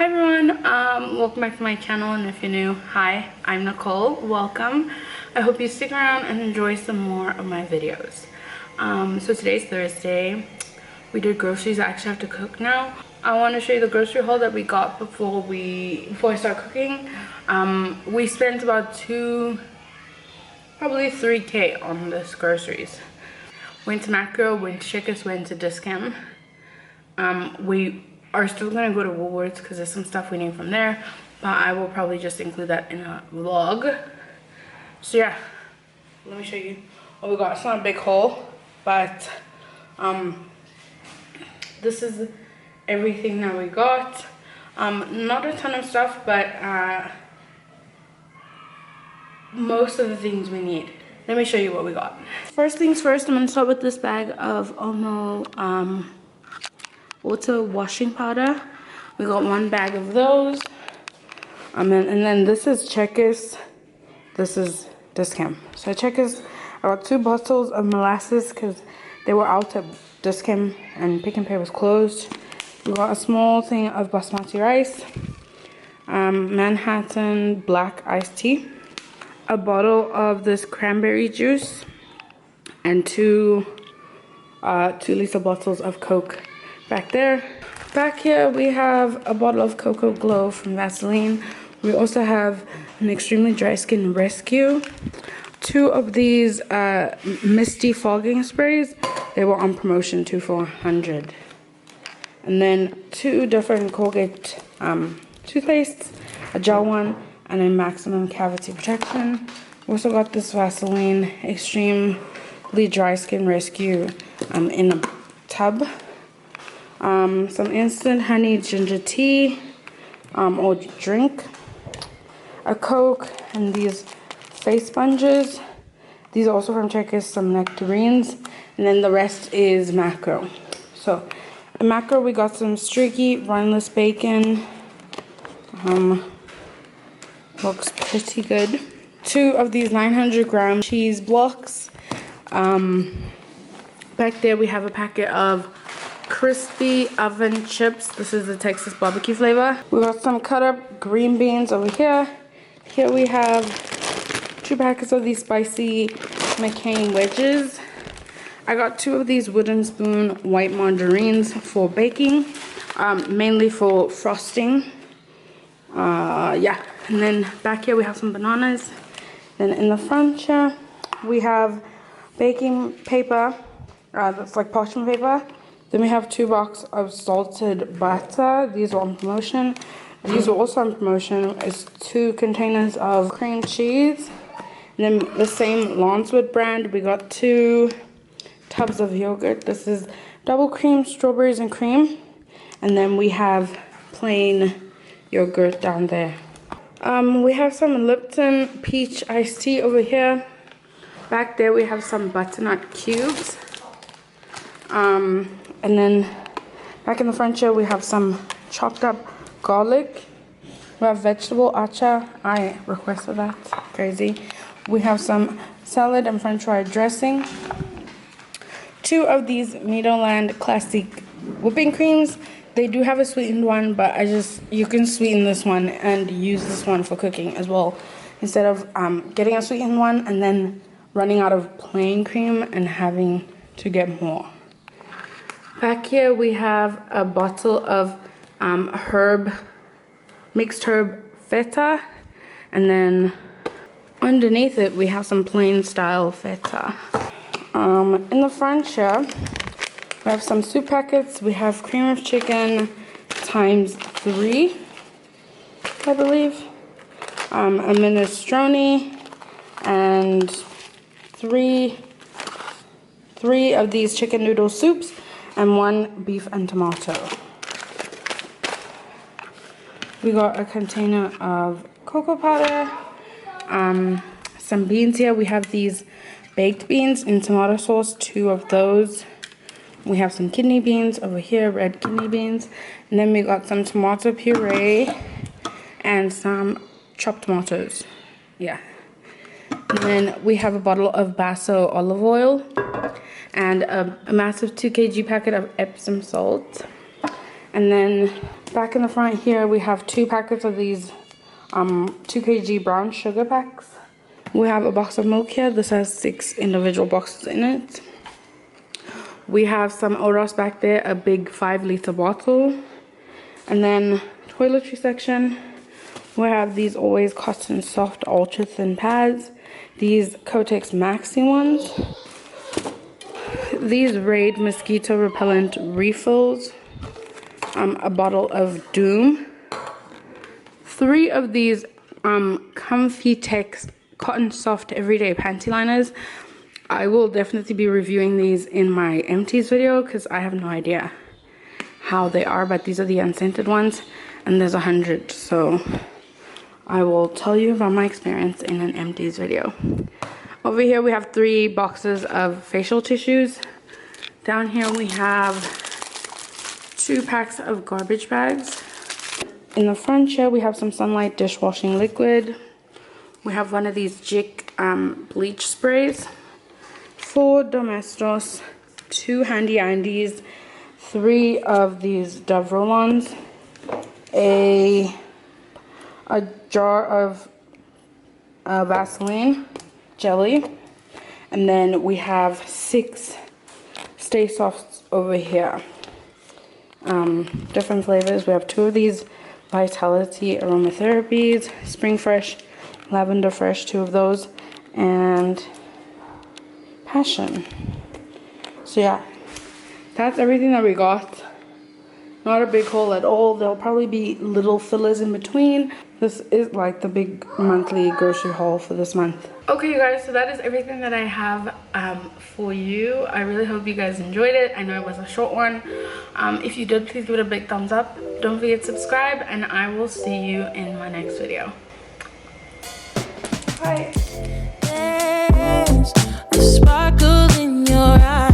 Hi everyone, welcome back to my channel, and if you're new, hi, I'm Nicole. Welcome. I hope you stick around and enjoy some more of my videos. So today's Thursday. We did groceries. I actually have to cook now. I want to show you the grocery haul that we got before I start cooking. We spent about probably 3K on this groceries. Went to Makro, went to Checkers, went to Dischem. We are still gonna go to Woolworths because there's some stuff we need from there, but I will probably just include that in a vlog. So yeah, let me show you what we got. It's not a big haul, but this is everything that we got. Not a ton of stuff, but most of the things we need. Let me show you what we got. First things first, I'm gonna start with this bag of Omo water washing powder. We got one bag of those. And then this is Checkers. This is Dischem. So Checkers, I got 2 bottles of molasses because they were out at Dischem and Pick and Pay was closed. We got a small thing of basmati rice, Manhattan black iced tea, a bottle of this cranberry juice, and 2 2-liter bottles of Coke. Back there. Back here we have a bottle of Cocoa Glow from Vaseline. We also have an extremely dry skin rescue. 2 of these misty fogging sprays. They were on promotion, 2 for $100. And then 2 different Colgate toothpastes, a gel one and a maximum cavity protection. We also got this Vaseline extremely dry skin rescue in a tub. Some instant honey ginger tea or drink, a Coke, and these face sponges. These are also from Checkers, some nectarines, and then the rest is Makro. So in Makro we got some streaky rineless bacon. Looks pretty good. 2 of these 900-gram cheese blocks. Back there we have a packet of crispy oven chips. This is the Texas barbecue flavor. We got some cut up green beans over here. Here we have 2 packets of these spicy McCain wedges. I got 2 of these wooden spoon white margarines for baking, mainly for frosting. Yeah, and then back here we have some bananas. Then in the front here we have baking paper, that's like parchment paper. Then we have 2 boxes of salted butter. These are on promotion. These are also on promotion. It's 2 containers of cream cheese. And then the same Lancewood brand, we got 2 tubs of yogurt. This is double cream, strawberries and cream. And then we have plain yogurt down there. We have some Lipton peach iced tea over here. Back there we have some butternut cubes. And then back in the front here we have some chopped up garlic. We have vegetable acha. I requested that. Crazy. We have some salad and french fry dressing. 2 of these Meadowland classic whipping creams. They do have a sweetened one, but you can sweeten this one and use this one for cooking as well, instead of getting a sweetened one and then running out of plain cream and having to get more. Back here we have a bottle of mixed herb feta, and then underneath it we have some plain style feta. In the front here we have some soup packets. We have cream of chicken times 3, I believe, a minestrone, and 3 of these chicken noodle soups, and 1 beef and tomato. We got a container of cocoa powder, some beans here. We have these baked beans in tomato sauce, 2 of those. We have some kidney beans over here, red kidney beans. And then we got some tomato puree and some chopped tomatoes. Yeah. And then we have a bottle of Basso olive oil and a massive 2 kg packet of Epsom salt. And then back in the front here, we have 2 packets of these 2 kg brown sugar packs. We have a box of milk here. This has 6 individual boxes in it. We have some Oros back there, a big 5-liter bottle. And then toiletry section, we have these Always Cotton Soft Ultra Thin Pads. These Kotex Maxi ones. These Raid Mosquito Repellent refills. A bottle of Doom. 3 of these Comfy Tex Cotton Soft Everyday Panty Liners. I will definitely be reviewing these in my empties video because I have no idea how they are, but these are the unscented ones, and there's 100, so I will tell you about my experience in an empties video. Over here we have 3 boxes of facial tissues. Down here we have 2 packs of garbage bags. In the front here we have some Sunlight dishwashing liquid. We have one of these Jik bleach sprays, 4 Domestos, 2 Handy Andies, 3 of these Dove roll-ons, a jar of Vaseline jelly, and then we have 6 Stay Softs over here. Different flavors. We have 2 of these Vitality Aromatherapies, Spring Fresh, Lavender Fresh, 2 of those, and Passion. So yeah, that's everything that we got. Not a big haul at all. There'll probably be little fillers in between. This is like the big monthly grocery haul for this month. Okay, you guys, so that is everything that I have for you. I really hope you guys enjoyed it. I know it was a short one. If you did, please give it a big thumbs up. Don't forget to subscribe, and I will see you in my next video. Bye. There's a sparkle in your eyes.